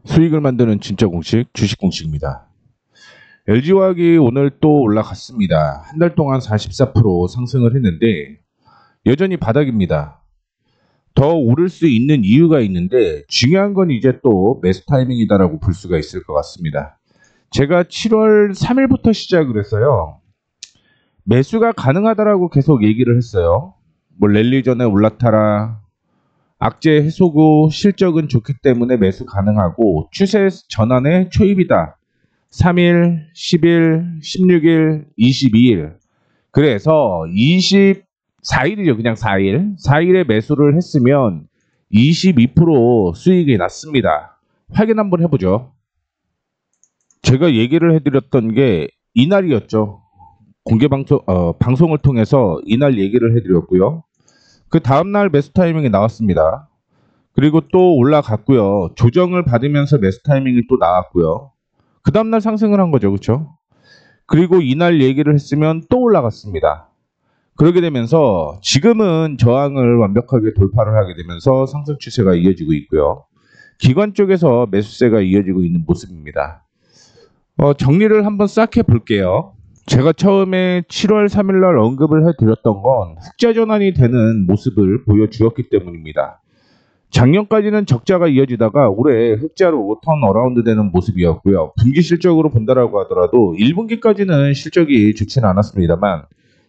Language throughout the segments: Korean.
수익을 만드는 진짜 공식, 주식 공식입니다. LG화학이 오늘 또 올라갔습니다. 한 달 동안 44% 상승을 했는데 여전히 바닥입니다. 더 오를 수 있는 이유가 있는데 중요한 건 이제 또 매수 타이밍이다라고 볼 수가 있을 것 같습니다. 제가 7월 3일부터 시작을 했어요. 매수가 가능하다라고 계속 얘기를 했어요. 뭐 랠리 전에 올라타라, 악재 해소고 실적은 좋기 때문에 매수 가능하고 추세 전환의 초입이다. 3일, 10일, 16일, 22일. 그래서 24일이죠. 그냥 4일. 4일에 매수를 했으면 22% 수익이 났습니다. 확인 한번 해보죠. 제가 얘기를 해드렸던 게 이날이었죠. 방송을 통해서 이날 얘기를 해드렸고요. 그 다음날 매수 타이밍이 나왔습니다. 그리고 또 올라갔고요. 조정을 받으면서 매수 타이밍이 또 나왔고요. 그 다음날 상승을 한 거죠. 그렇죠? 그리고 이날 얘기를 했으면 또 올라갔습니다. 그렇게 되면서 지금은 저항을 완벽하게 돌파를 하게 되면서 상승 추세가 이어지고 있고요. 기관 쪽에서 매수세가 이어지고 있는 모습입니다. 정리를 한번 싹 해볼게요. 제가 처음에 7월 3일 날 언급을 해드렸던 건 흑자 전환이 되는 모습을 보여주었기 때문입니다. 작년까지는 적자가 이어지다가 올해 흑자로 턴어라운드 되는 모습이었고요. 분기 실적으로 본다라고 하더라도 1분기까지는 실적이 좋지는 않았습니다만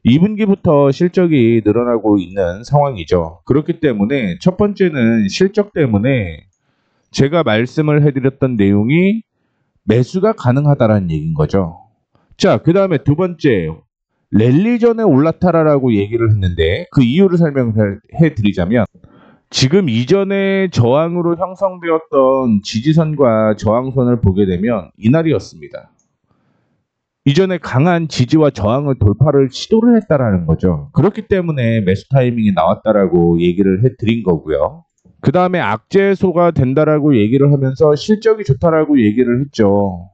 2분기부터 실적이 늘어나고 있는 상황이죠. 그렇기 때문에 첫 번째는 실적 때문에 제가 말씀을 해드렸던 내용이 매수가 가능하다라는 얘기인 거죠. 자, 그 다음에 두 번째, 랠리 전에 올라타라라고 얘기를 했는데 그 이유를 설명을 해드리자면 지금 이전에 저항으로 형성되었던 지지선과 저항선을 보게 되면 이날이었습니다. 이전에 강한 지지와 저항을 돌파를 시도를 했다라는 거죠. 그렇기 때문에 매수 타이밍이 나왔다라고 얘기를 해드린 거고요. 그 다음에 악재 해소가 된다라고 얘기를 하면서 실적이 좋다라고 얘기를 했죠.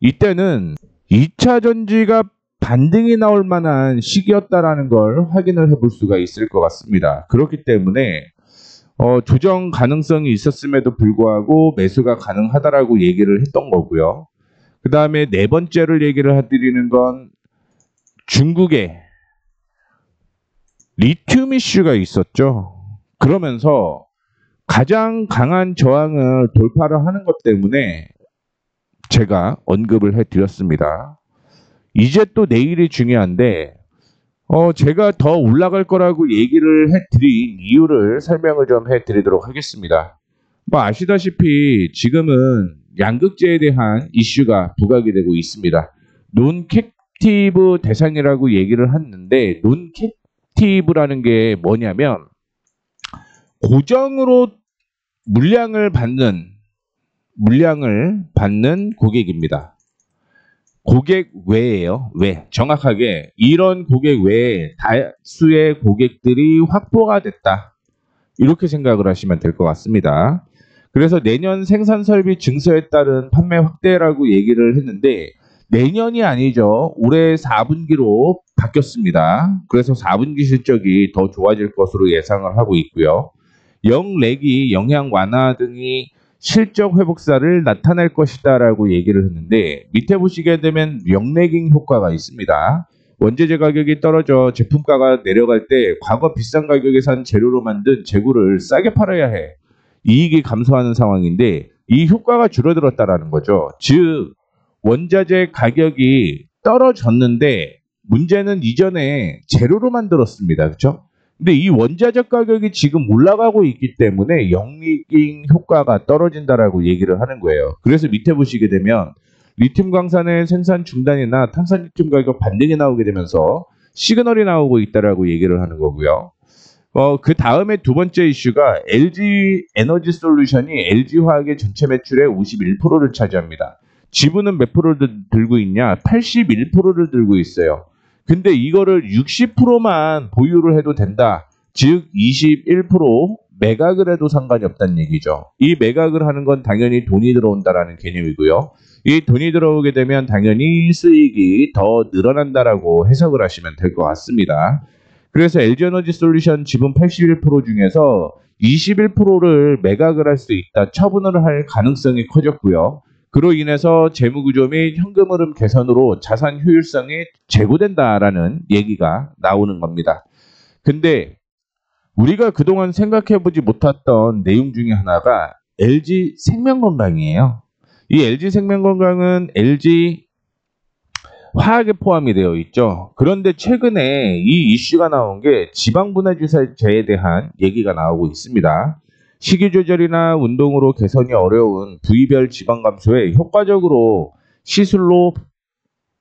이때는 2차 전지가 반등이 나올 만한 시기였다라는 걸 확인을 해볼 수가 있을 것 같습니다. 그렇기 때문에 조정 가능성이 있었음에도 불구하고 매수가 가능하다라고 얘기를 했던 거고요. 그 다음에 네 번째를 얘기를 해드리는 건 중국에 리튬 이슈가 있었죠. 그러면서 가장 강한 저항을 돌파를 하는 것 때문에 제가 언급을 해드렸습니다. 이제 또 내일이 중요한데 제가 더 올라갈 거라고 얘기를 해드린 이유를 설명을 좀 해드리도록 하겠습니다. 뭐 아시다시피 지금은 양극재에 대한 이슈가 부각이 되고 있습니다. 논캡티브 대상이라고 얘기를 했는데 논캡티브라는 게 뭐냐면 고정으로 물량을 받는 고객입니다. 고객 외에요. 왜? 정확하게 이런 고객 외에 다수의 고객들이 확보가 됐다. 이렇게 생각을 하시면 될 것 같습니다. 그래서 내년 생산 설비 증서에 따른 판매 확대라고 얘기를 했는데 내년이 아니죠. 올해 4분기로 바뀌었습니다. 그래서 4분기 실적이 더 좋아질 것으로 예상을 하고 있고요. 영렉이 영향 완화 등이 실적 회복사를 나타낼 것이다 라고 얘기를 했는데 밑에 보시게 되면 영래깅 효과가 있습니다. 원재재 가격이 떨어져 제품가가 내려갈 때 과거 비싼 가격에 산 재료로 만든 재고를 싸게 팔아야 해. 이익이 감소하는 상황인데 이 효과가 줄어들었다라는 거죠. 즉 원자재 가격이 떨어졌는데 문제는 이전에 재료로 만들었습니다. 그렇죠? 근데 이 원자재 가격이 지금 올라가고 있기 때문에 영리깅 효과가 떨어진다라고 얘기를 하는 거예요. 그래서 밑에 보시게 되면 리튬 광산의 생산 중단이나 탄산리튬 가격 반등이 나오게 되면서 시그널이 나오고 있다라고 얘기를 하는 거고요. 그 다음에 두 번째 이슈가 LG 에너지 솔루션이 LG화학의 전체 매출의 51%를 차지합니다. 지분은 몇 프로를 들고 있냐? 81%를 들고 있어요. 근데 이거를 60%만 보유를 해도 된다. 즉 21% 매각을 해도 상관이 없다는 얘기죠. 이 매각을 하는 건 당연히 돈이 들어온다라는 개념이고요. 이 돈이 들어오게 되면 당연히 수익이 더 늘어난다라고 해석을 하시면 될 것 같습니다. 그래서 LG에너지 솔루션 지분 81% 중에서 21%를 매각을 할 수 있다, 처분을 할 가능성이 커졌고요. 그로 인해서 재무구조 및 현금 흐름 개선으로 자산 효율성이 제고된다라는 얘기가 나오는 겁니다. 근데 우리가 그동안 생각해보지 못했던 내용 중에 하나가 LG 생명건강이에요. 이 LG 생명건강은 LG 화학에 포함이 되어 있죠. 그런데 최근에 이 이슈가 나온 게 지방분해주사제에 대한 얘기가 나오고 있습니다. 식이 조절이나 운동으로 개선이 어려운 부위별 지방 감소에 효과적으로 시술로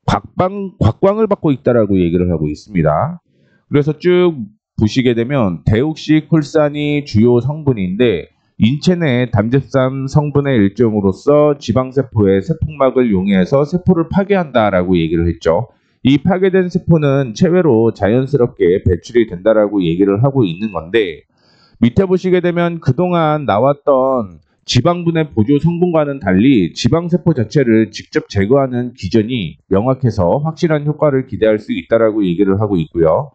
곽광을 받고 있다라고 얘기를 하고 있습니다. 그래서 쭉 보시게 되면 데옥시콜산이 주요 성분인데 인체 내 담즙산 성분의 일종으로서 지방세포의 세포막을 용해해서 세포를 파괴한다라고 얘기를 했죠. 이 파괴된 세포는 체외로 자연스럽게 배출이 된다라고 얘기를 하고 있는 건데, 밑에 보시게 되면 그동안 나왔던 지방분해 보조 성분과는 달리 지방세포 자체를 직접 제거하는 기전이 명확해서 확실한 효과를 기대할 수 있다라고 얘기를 하고 있고요.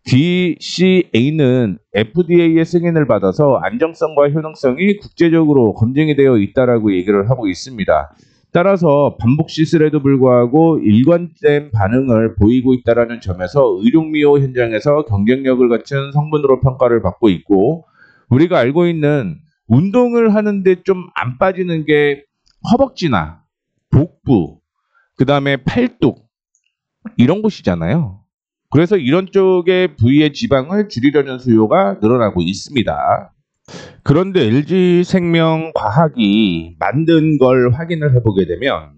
DCA는 FDA의 승인을 받아서 안정성과 효능성이 국제적으로 검증이 되어 있다라고 얘기를 하고 있습니다. 따라서 반복 시술에도 불구하고 일관된 반응을 보이고 있다는 점에서 의료미호 현장에서 경쟁력을 갖춘 성분으로 평가를 받고 있고, 우리가 알고 있는 운동을 하는데 좀 안 빠지는 게 허벅지나 복부, 그 다음에 팔뚝 이런 곳이잖아요. 그래서 이런 쪽의 부위의 지방을 줄이려는 수요가 늘어나고 있습니다. 그런데 LG생명과학이 만든 걸 확인을 해보게 되면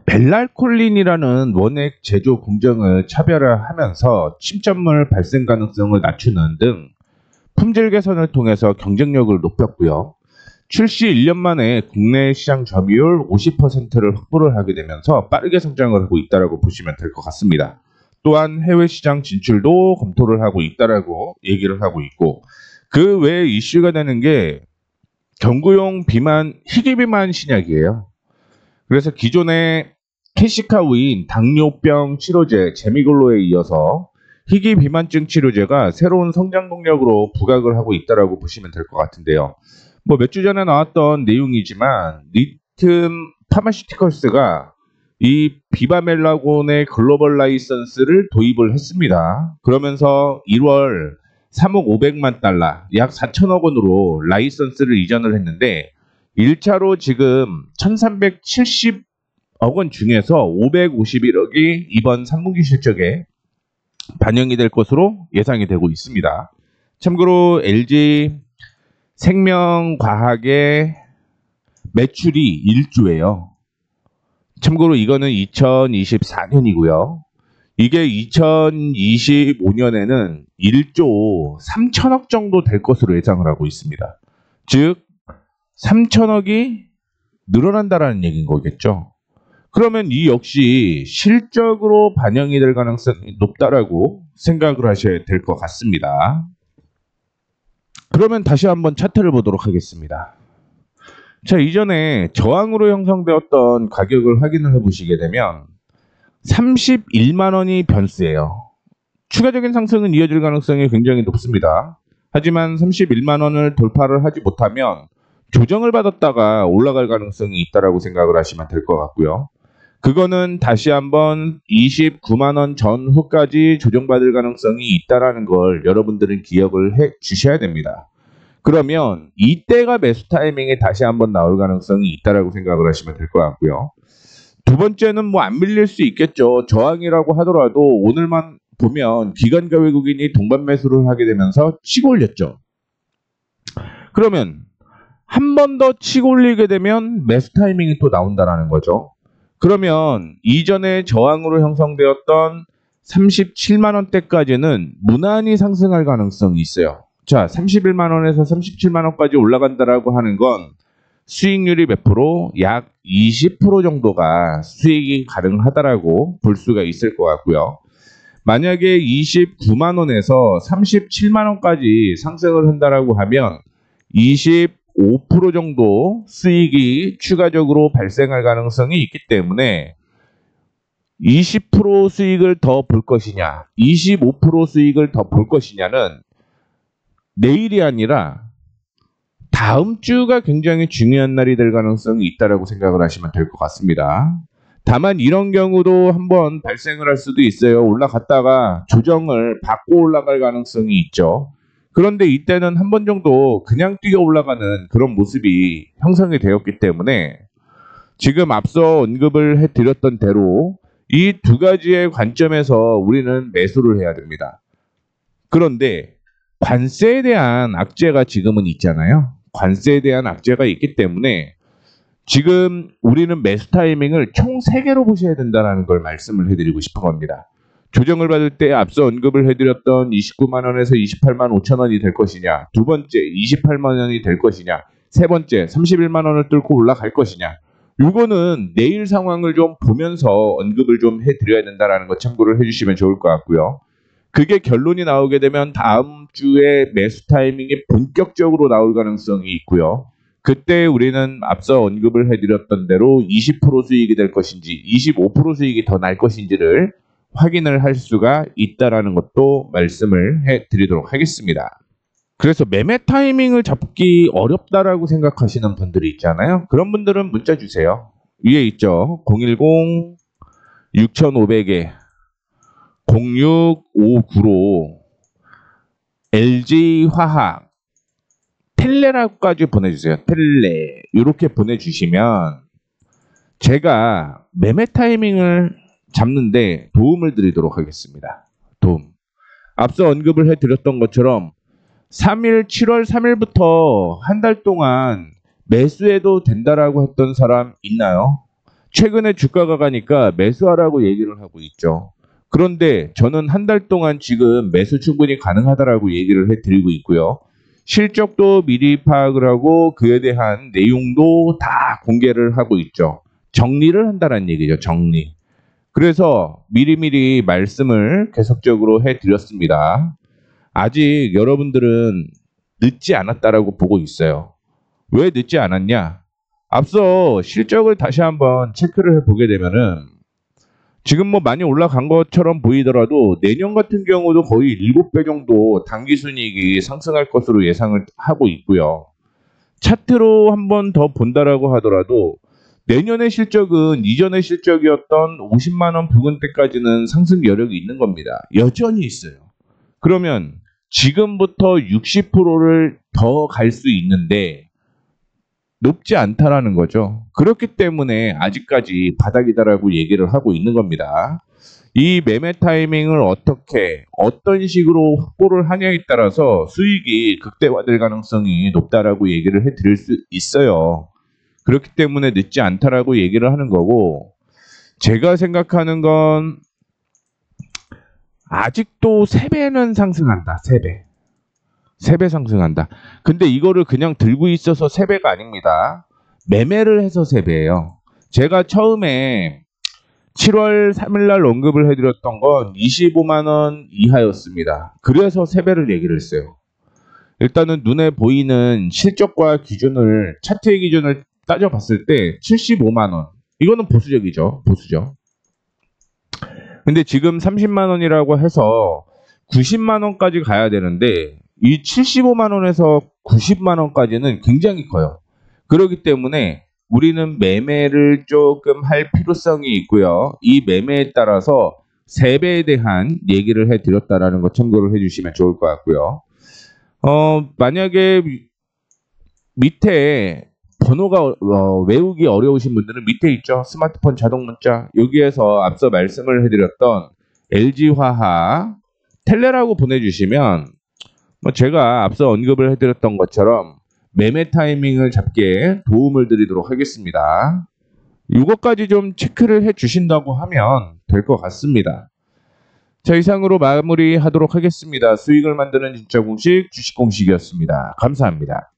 벨랄콜린이라는 원액 제조 공정을 차별화하면서 침전물 발생 가능성을 낮추는 등 품질 개선을 통해서 경쟁력을 높였고요. 출시 1년 만에 국내 시장 점유율 50%를 확보를 하게 되면서 빠르게 성장을 하고 있다고 보시면 될 것 같습니다. 또한 해외 시장 진출도 검토를 하고 있다라고 얘기를 하고 있고, 그 외에 이슈가 되는 게 경구용 비만, 희귀 비만 신약이에요. 그래서 기존의 캐시카우인 당뇨병 치료제 제미글로에 이어서 희귀 비만증 치료제가 새로운 성장 동력으로 부각을 하고 있다라고 보시면 될 것 같은데요. 뭐 몇 주 전에 나왔던 내용이지만 리튼 파마시티컬스가 이 비바멜라곤의 글로벌 라이선스를 도입을 했습니다. 그러면서 1월 3억 500만 달러, 약 4천억 원으로 라이선스를 이전을 했는데 1차로 지금 1370억 원 중에서 551억이 이번 3분기 실적에 반영이 될 것으로 예상이 되고 있습니다. 참고로 LG 생명과학의 매출이 1조예요. 참고로 이거는 2024년이고요. 이게 2025년에는 1조 3천억 정도 될 것으로 예상을 하고 있습니다. 즉 3천억이 늘어난다라는 얘기인 거겠죠. 그러면 이 역시 실적으로 반영이 될 가능성이 높다라고 생각을 하셔야 될 것 같습니다. 그러면 다시 한번 차트를 보도록 하겠습니다. 자, 이전에 저항으로 형성되었던 가격을 확인을 해보시게 되면 31만 원이 변수예요. 추가적인 상승은 이어질 가능성이 굉장히 높습니다. 하지만 31만 원을 돌파를 하지 못하면 조정을 받았다가 올라갈 가능성이 있다라고 생각을 하시면 될 것 같고요. 그거는 다시 한번 29만 원 전후까지 조정받을 가능성이 있다라는 걸 여러분들은 기억을 해 주셔야 됩니다. 그러면 이때가 매수 타이밍에 다시 한번 나올 가능성이 있다라고 생각을 하시면 될 것 같고요. 두 번째는 뭐 안 밀릴 수 있겠죠. 저항이라고 하더라도 오늘만 보면 기관과 외국인이 동반 매수를 하게 되면서 치고 올렸죠. 그러면 한 번 더 치고 올리게 되면 매수 타이밍이 또 나온다라는 거죠. 그러면 이전에 저항으로 형성되었던 37만 원대까지는 무난히 상승할 가능성이 있어요. 자, 31만 원에서 37만 원까지 올라간다라고 하는 건 수익률이 몇 프로? 약 20% 정도가 수익이 가능하다라고 볼 수가 있을 것 같고요. 만약에 29만 원에서 37만 원까지 상승을 한다라고 하면 25% 정도 수익이 추가적으로 발생할 가능성이 있기 때문에 20% 수익을 더 볼 것이냐, 25% 수익을 더 볼 것이냐는 내일이 아니라 다음 주가 굉장히 중요한 날이 될 가능성이 있다라고 생각을 하시면 될 것 같습니다. 다만 이런 경우도 한번 발생을 할 수도 있어요. 올라갔다가 조정을 받고 올라갈 가능성이 있죠. 그런데 이때는 한 번 정도 그냥 뛰어 올라가는 그런 모습이 형성이 되었기 때문에 지금 앞서 언급을 해드렸던 대로 이 두 가지의 관점에서 우리는 매수를 해야 됩니다. 그런데 관세에 대한 악재가 지금은 있잖아요. 관세에 대한 악재가 있기 때문에 지금 우리는 매수 타이밍을 총 3개로 보셔야 된다는 걸 말씀을 해드리고 싶은 겁니다. 조정을 받을 때 앞서 언급을 해드렸던 29만 원에서 28만 5천 원이 될 것이냐, 두 번째 28만 원이 될 것이냐, 세 번째 31만 원을 뚫고 올라갈 것이냐, 이거는 내일 상황을 좀 보면서 언급을 좀 해드려야 된다는 거 참고를 해주시면 좋을 것 같고요. 그게 결론이 나오게 되면 다음 주에 매수 타이밍이 본격적으로 나올 가능성이 있고요. 그때 우리는 앞서 언급을 해드렸던 대로 20% 수익이 될 것인지 25% 수익이 더 날 것인지를 확인을 할 수가 있다는 것도 말씀을 해드리도록 하겠습니다. 그래서 매매 타이밍을 잡기 어렵다라고 생각하시는 분들이 있잖아요. 그런 분들은 문자 주세요. 위에 있죠. 010-6500에 0659로 LG화학 텔레라고까지 보내주세요. 텔레 이렇게 보내주시면 제가 매매 타이밍을 잡는데 도움을 드리도록 하겠습니다. 도움. 앞서 언급을 해드렸던 것처럼 7월 3일부터 한 달 동안 매수해도 된다라고 했던 사람 있나요? 최근에 주가가 가니까 매수하라고 얘기를 하고 있죠. 그런데 저는 한 달 동안 지금 매수 충분히 가능하다라고 얘기를 해드리고 있고요. 실적도 미리 파악을 하고 그에 대한 내용도 다 공개를 하고 있죠. 정리를 한다는 얘기죠. 정리. 그래서 미리미리 말씀을 계속적으로 해드렸습니다. 아직 여러분들은 늦지 않았다라고 보고 있어요. 왜 늦지 않았냐? 앞서 실적을 다시 한번 체크를 해보게 되면은 지금 뭐 많이 올라간 것처럼 보이더라도 내년 같은 경우도 거의 7배 정도 당기순이익이 상승할 것으로 예상을 하고 있고요. 차트로 한번 더 본다라고 하더라도 내년의 실적은 이전의 실적이었던 50만 원 부근 때까지는 상승 여력이 있는 겁니다. 여전히 있어요. 그러면 지금부터 60%를 더 갈 수 있는데 높지 않다라는 거죠. 그렇기 때문에 아직까지 바닥이다라고 얘기를 하고 있는 겁니다. 이 매매 타이밍을 어떻게 어떤 식으로 확보를 하냐에 따라서 수익이 극대화될 가능성이 높다라고 얘기를 해드릴 수 있어요. 그렇기 때문에 늦지 않다라고 얘기를 하는 거고, 제가 생각하는 건 아직도 3배는 상승한다. 3배. 3배 상승한다. 근데 이거를 그냥 들고 있어서 3배가 아닙니다. 매매를 해서 3배예요. 제가 처음에 7월 3일날 언급을 해드렸던 건 25만 원 이하였습니다. 그래서 3배를 얘기를 했어요. 일단은 눈에 보이는 실적과 기준을, 차트의 기준을 따져봤을 때 75만 원. 이거는 보수적이죠. 보수죠. 근데 지금 30만 원이라고 해서 90만 원까지 가야 되는데 이 75만 원에서 90만 원까지는 굉장히 커요. 그렇기 때문에 우리는 매매를 조금 할 필요성이 있고요. 이 매매에 따라서 3배에 대한 얘기를 해드렸다라는 거 참고를 해주시면 좋을 것 같고요. 만약에 밑에 번호가 외우기 어려우신 분들은 밑에 있죠. 스마트폰 자동 문자. 여기에서 앞서 말씀을 해드렸던 LG화학 텔레라고 보내주시면 제가 앞서 언급을 해드렸던 것처럼 매매 타이밍을 잡게 도움을 드리도록 하겠습니다. 이것까지 좀 체크를 해주신다고 하면 될 것 같습니다. 자, 이상으로 마무리하도록 하겠습니다. 수익을 만드는 진짜 공식, 주식 공식이었습니다. 감사합니다.